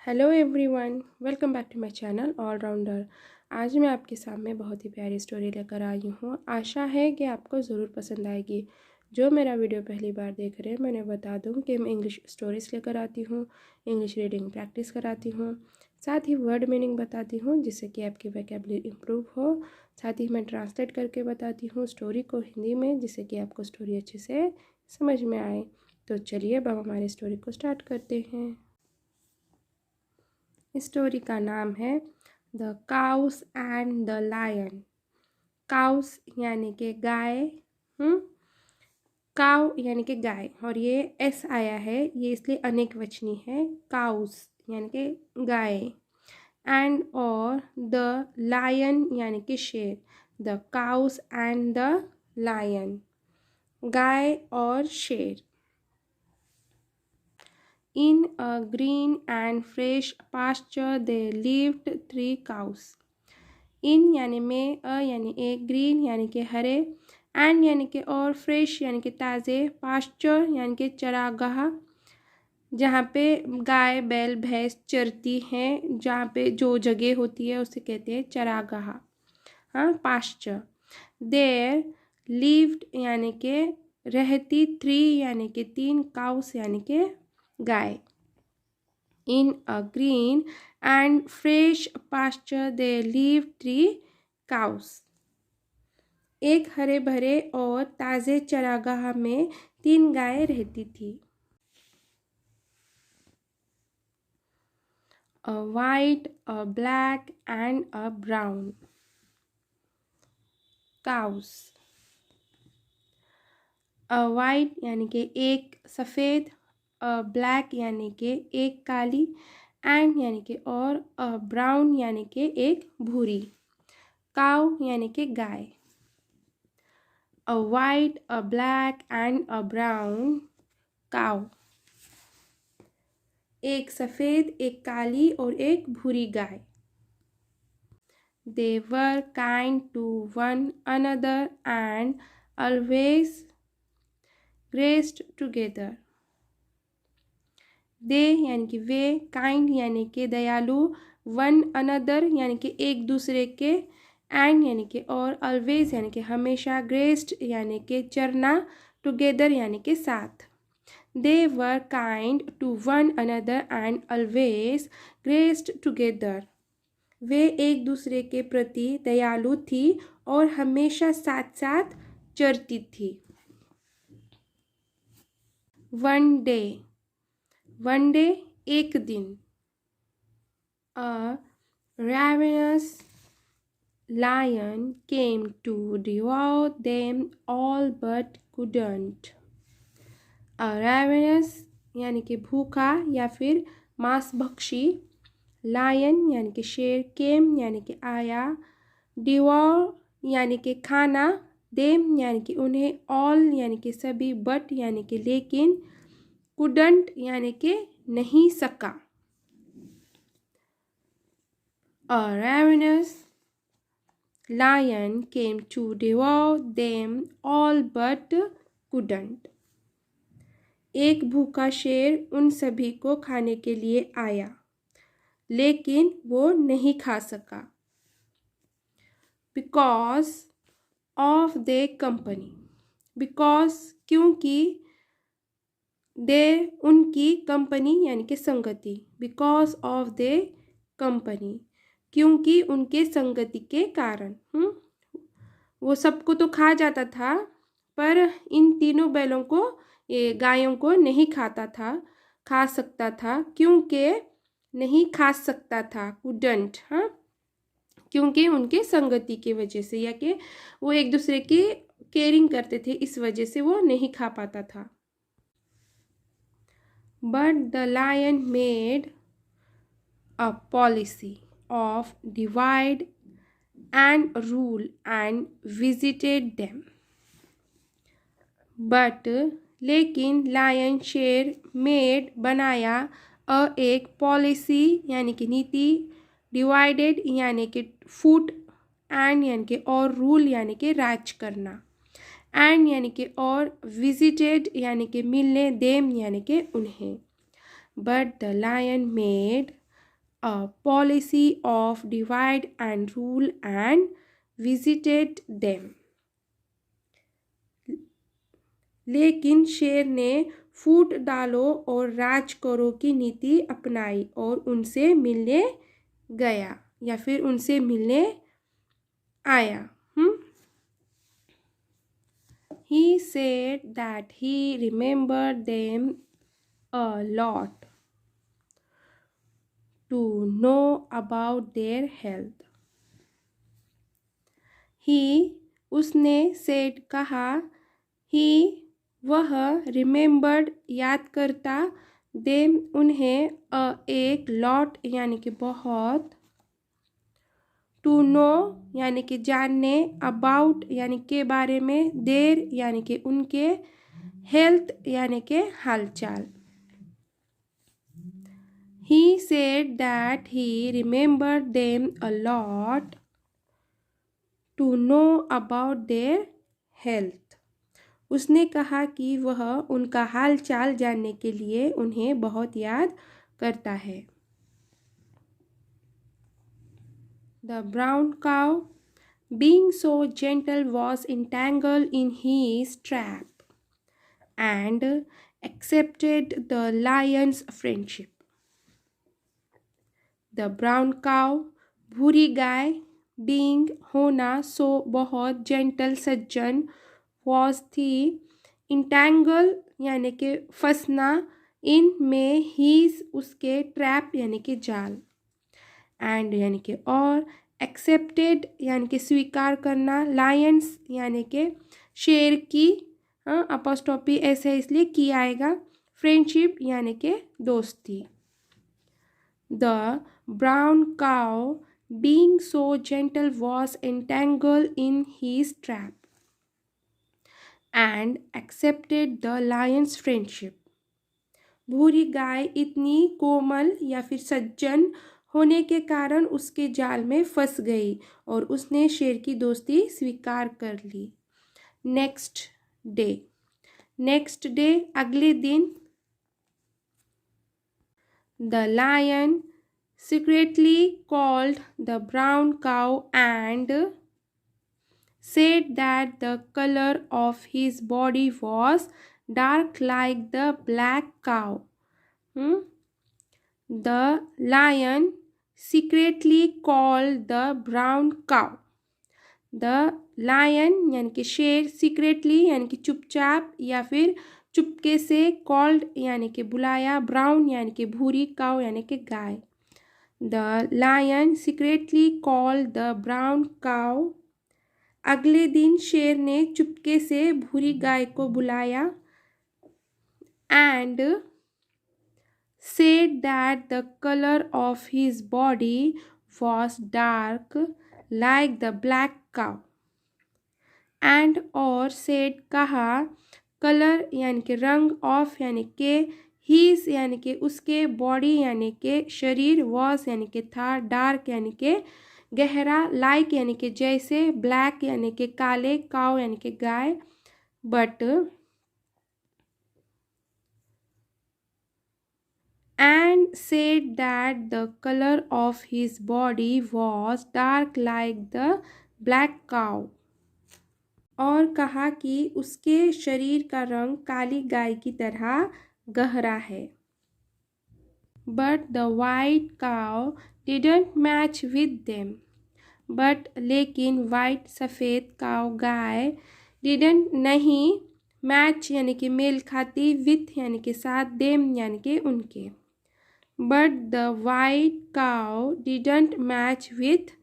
Hello everyone, welcome back to my channel allrounder. आज मैं आपके सामने बहुत ही प्यारी स्टोरी लेकर आई हूँ। आशा है कि आपको ज़रूर पसंद आएगी। जो मेरा वीडियो पहली बार देख रहे हैं, मैंने बता दूँ कि मैं इंग्लिश स्टोरीज़ लेकर आती हूँ, इंग्लिश रीडिंग प्रैक्टिस कराती हूँ, साथ ही वर्ड मीनिंग बताती हूँ जिससे कि आपकी वोकैबुलरी इम्प्रूव हो। साथ ही मैं ट्रांसलेट करके बताती हूँ स्टोरी को हिंदी में, जिससे कि आपको स्टोरी अच्छे से समझ में आए। तो चलिए अब हम हमारी स्टोरी को स्टार्ट करते हैं। स्टोरी का नाम है the cows and the lion. Cows यानी कि गाय, काउ यानी कि गाय, और ये एस आया है, ये इसलिए अनेक वचनी है। काउस यानी कि गाय, एंड और द लायन यानी कि शेर। The cows and the lion, गाय और शेर। In a green and fresh pasture there lived 3 cows. In यानी में, अ यानी एक, ग्रीन यानी कि हरे, एंड यानी कि और, फ्रेश यानी कि ताज़े, पास्चर यानी कि चरागाह, जहाँ पे गाय बैल भैंस चरती हैं, जहाँ पे जो जगह होती है उसे कहते हैं चरागाह। हाँ, पास्चर। देयर लिव्ड यानी कि रहती, 3 यानी कि 3, काउस यानी कि गाय। In a green and fresh pasture there lived 3 cows. एक हरे भरे और ताज़े चरागाह में 3 गायें रहती थी। A white, a black and a brown cows. A white यानी कि एक सफ़ेद, अ ब्लैक यानी कि एक काली, एंड यानी कि और, अ ब्राउन यानी कि एक भूरी। काउ यानी कि गाय। A white, a black and a brown cow, एक सफ़ेद, एक काली और एक भूरी गाय। They were kind to one another and always grazed together. दे यानी कि वे, काइंड यानी कि दयालु, वन अनदर यानी कि एक दूसरे के, एंड यानी कि और, ऑलवेज यानी कि हमेशा, ग्रेस्ड यानी कि चरना, टुगेदर यानी कि साथ। They were kind to one another and always grazed together. वे एक दूसरे के प्रति दयालु थी और हमेशा साथ साथ चरती थी। वन डे, वन डे एक दिन। A ravenous lion came to devour them all but couldn't. A ravenous यानी कि भूखा या फिर मांसभक्षी, लायन यानी कि शेर, केम यानी कि आया, डिवॉर यानी कि खाना, देम यानी कि उन्हें, ऑल यानी कि सभी, बट यानी कि लेकिन, कुडंट यानी कि नहीं सका। A ravenous lion came to devour them all but couldn't. एक भूखा शेर उन सभी को खाने के लिए आया, लेकिन वो नहीं खा सका। Because of their company. Because क्योंकि, दे उनकी, कंपनी यानी कि संगति। Because of their company, क्योंकि उनके संगति के कारण। वो सबको तो खा जाता था, पर इन तीनों बैलों को, ये गायों को नहीं खाता था, खा सकता था, क्योंकि नहीं खा सकता था, कुडंट, हाँ, क्योंकि उनके संगति की वजह से, या कि वो एक दूसरे की केयरिंग करते थे, इस वजह से वो नहीं खा पाता था। But the lion made a policy of divide and rule and visited them. But लेकिन लायन शेर, मेड बनाया, एक पॉलिसी यानी कि नीति, डिवाइडेड यानी कि फूट, एंड यानी कि और, रूल यानी कि राज करना, एंड यानी कि और, विजिटेड यानी कि मिलने, देम यानी कि उन्हें। But the lion made a policy of divide and rule and visited them. लेकिन शेर ने फूट डालो और राज करो की नीति अपनाई और उनसे मिलने गया या फिर उनसे मिलने आया. He said that he remembered them a lot to know about their health. उसने said कहा, he वह remembered याद करता, them उन्हें एक lot यानी कि बहुत, to know यानी कि जानने, about यानी के बारे में, their यानी कि उनके, health यानी कि हालचाल. He said that he remembered them a lot to know about their health. उसने कहा कि वह उनका हाल चाल जानने के लिए उन्हें बहुत याद करता है. The brown cow, being so gentle, was entangled in his trap and accepted the lion's friendship. The brown cow, भूरी गाय, being होना, so बहुत, gentle सज्जन, was थी, entangle यानी कि फंसना, in में, his उसके, trap यानी कि जाल, and यानी कि और, accepted यानी कि स्वीकार करना, lions यानी कि शेर की, अपॉस्ट्रोफी ऐसे इसलिए की आएगा, friendship यानी कि दोस्ती. The brown cow, being so gentle, was entangled in his trap and accepted the lion's friendship. भूरी गाय इतनी कोमल या फिर सज्जन होने के कारण उसके जाल में फंस गई और उसने शेर की दोस्ती स्वीकार कर ली. नेक्स्ट डे अगले दिन. The lion secretly called the brown cow and said that the color of his body was dark like the black cow. The lion secretly called the brown cow. The lion यानी कि शेर, secretly यानी कि चुपचाप या फिर चुपके से, called यानी कि बुलाया, brown यानी कि भूरी, cow यानी कि गाय. The lion secretly called the brown cow. अगले दिन शेर ने चुपके से भूरी गाय को बुलाया and said that the color of his body was dark like the black cow. And और said कहा, color यानी कि रंग, of यानी कि his यानी कि उसके, body यानी कि शरीर, was यानी कि था, dark यानी कि गहरा, like यानी कि जैसे, black यानी कि काले, cow यानी कि गाय, but and said that the color of his body was dark like the black cow. और कहा कि उसके शरीर का रंग काली गाय की तरह गहरा है. But the white cow didn't match with them. But लेकिन white सफ़ेद cow गाय didn't नहीं, match यानी कि मेल खाती, with यानी कि साथ, them यानी कि उनके. But the white cow didn't match with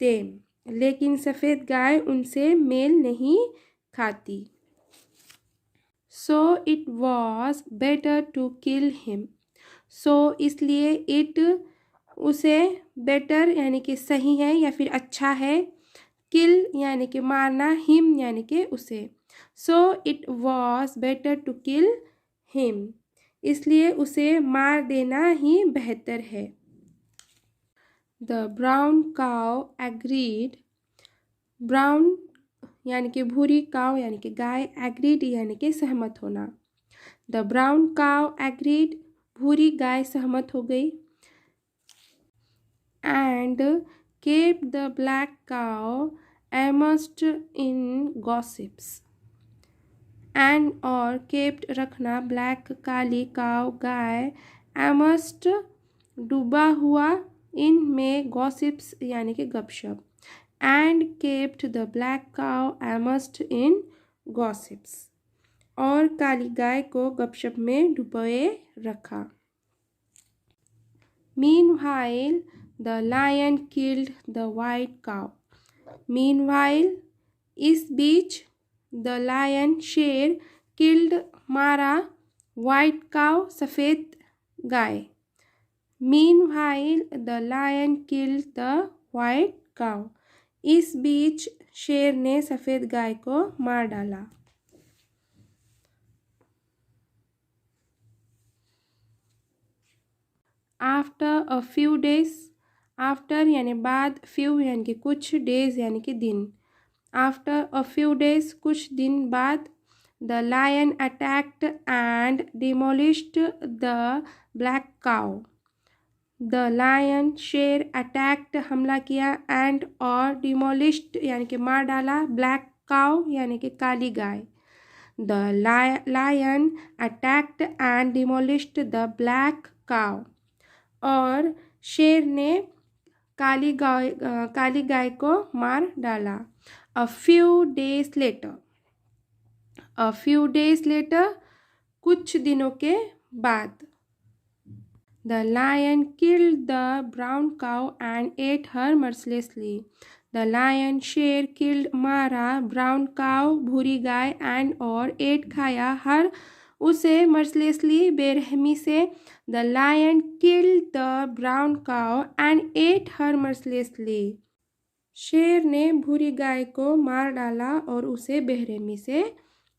them. लेकिन सफ़ेद गाय उनसे मेल नहीं खाती. So it was better to kill him. So इसलिए it उसे better यानी कि सही है या फिर अच्छा है, kill यानी कि मारना, him यानी कि उसे. So it was better to kill him. इसलिए उसे मार देना ही बेहतर है. The brown cow agreed. Brown यानी कि भूरी, cow यानी कि गाय, agreed यानी कि सहमत होना. The brown cow agreed. भूरी गाय सहमत हो गई. and kept the black cow immersed in gossips. And और kept रखना, black काली, cow गाय, immersed डूबा हुआ, in में gossips यानी कि गपशप, and kept the black cow immersed in gossips, और काली गाय को गपशप में डुबोए रखा. Meanwhile, the lion killed the white cow. Meanwhile, इस बीच, the lion शेर, killed मारा, white cow सफ़ेद गाय. Meanwhile, the lion killed the white cow. इस बीच शेर ने सफ़ेद गाय को मार डाला. After a few days, after यानी बाद, फ्यू यानी कि कुछ, डेज यानी कि दिन. आफ्टर अ फ्यू डेज कुछ दिन बाद, the lion attacked and demolished the black cow. The lion शेर, अटैक्ड हमला किया, एंड और डिमोलिश्ड यानी कि मार डाला, ब्लैक काउ यानी कि काली गाय. The lion attacked and demolished the black cow, और शेर ने काली गाय को मार डाला. A few days later, a few days later कुछ दिनों के बाद, the lion killed the brown cow and ate her mercilessly. The lion शेर, किल्ड मारा, ब्राउन काउ भूरी गाय, एंड और एट खाया, हर उसे, मर्सिलेसली बेरहमी से. The lion killed the brown cow and ate her mercilessly. शेर ने भूरी गाय को मार डाला और उसे बेरहमी से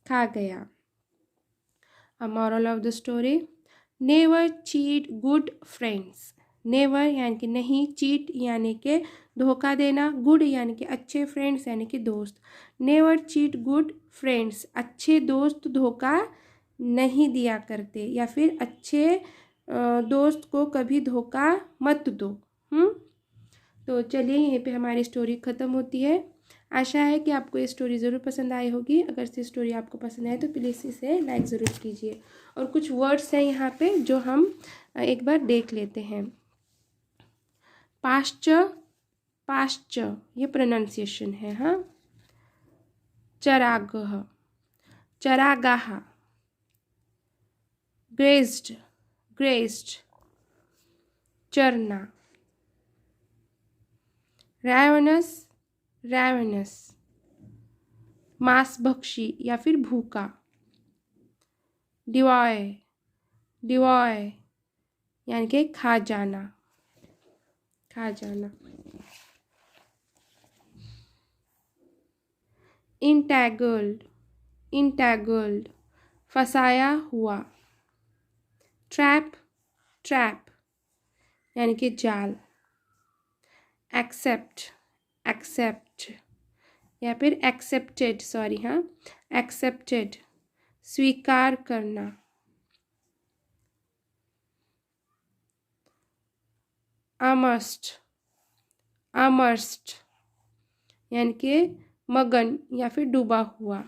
खा गया. A moral of the story, never cheat good friends. Never यानी कि नहीं, चीट यानी कि धोखा देना, गुड यानी कि अच्छे, फ्रेंड्स यानी कि दोस्त. नेवर चीट गुड फ्रेंड्स, अच्छे दोस्त धोखा नहीं दिया करते, या फिर अच्छे दोस्त को कभी धोखा मत दो. तो चलिए, यहीं पे हमारी स्टोरी ख़त्म होती है. आशा है कि आपको ये स्टोरी ज़रूर पसंद आई होगी. अगर ये स्टोरी आपको पसंद आए तो प्लीज़ इसे लाइक ज़रूर कीजिए. और कुछ वर्ड्स हैं यहाँ पे जो हम एक बार देख लेते हैं. पास्चर, पास्चर ये प्रोनाउंसिएशन है. हाँ. चरागाह, चरागाह. ग्रेज्ड, ग्रेज्ड चरना. रैवनस, रैवनस मांसभक्षी या फिर भूखा. डिवॉय, डिवॉय यानी कि खा जाना, खा जाना. इंटैगल्ड, इंटैगल्ड फंसाया हुआ. ट्रैप, ट्रैप यानी कि जाल. एक्सेप्ट, एक्सेप्ट या फिर एक्सेप्टेड, सॉरी, हाँ, एक्सेप्टेड स्वीकार करना. अमर्स्ड, अमर्स्ड यानी कि मगन या फिर डूबा हुआ.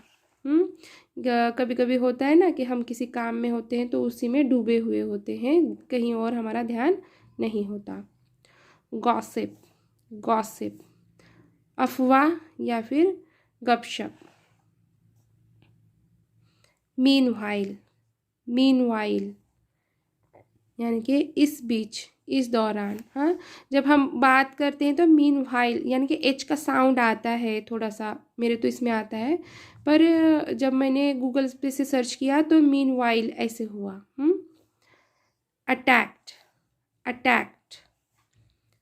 कभी कभी होता है ना कि हम किसी काम में होते हैं तो उसी में डूबे हुए होते हैं, कहीं और हमारा ध्यान नहीं होता. गॉसिप, गॉसिप अफवाह या फिर गपशप. मीनवाइल, मीनवाइल यानी कि इस बीच, इस दौरान. हाँ, जब हम बात करते हैं तो मीनवाइल यानी कि एच का साउंड आता है थोड़ा सा, मेरे तो इसमें आता है, पर जब मैंने गूगल पे से सर्च किया तो मीनवाइल ऐसे हुआ. अटैक्ड, अटैक्ड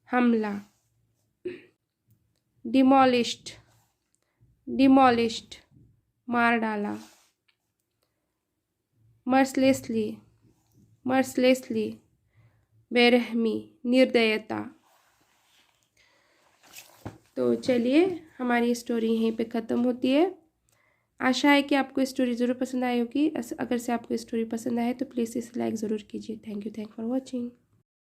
हमला. डिमोलिश्ड, डिमोलिश्ड मार डाला. मर्सिलेसली, मर्सिलेसली बेरहमी, निर्दयता. तो चलिए, हमारी स्टोरी यहीं पे ख़त्म होती है. आशा है कि आपको स्टोरी ज़रूर पसंद आई होगी. अगर से आपको स्टोरी पसंद आए तो प्लीज़ इसे लाइक ज़रूर कीजिए. Thank you for watching.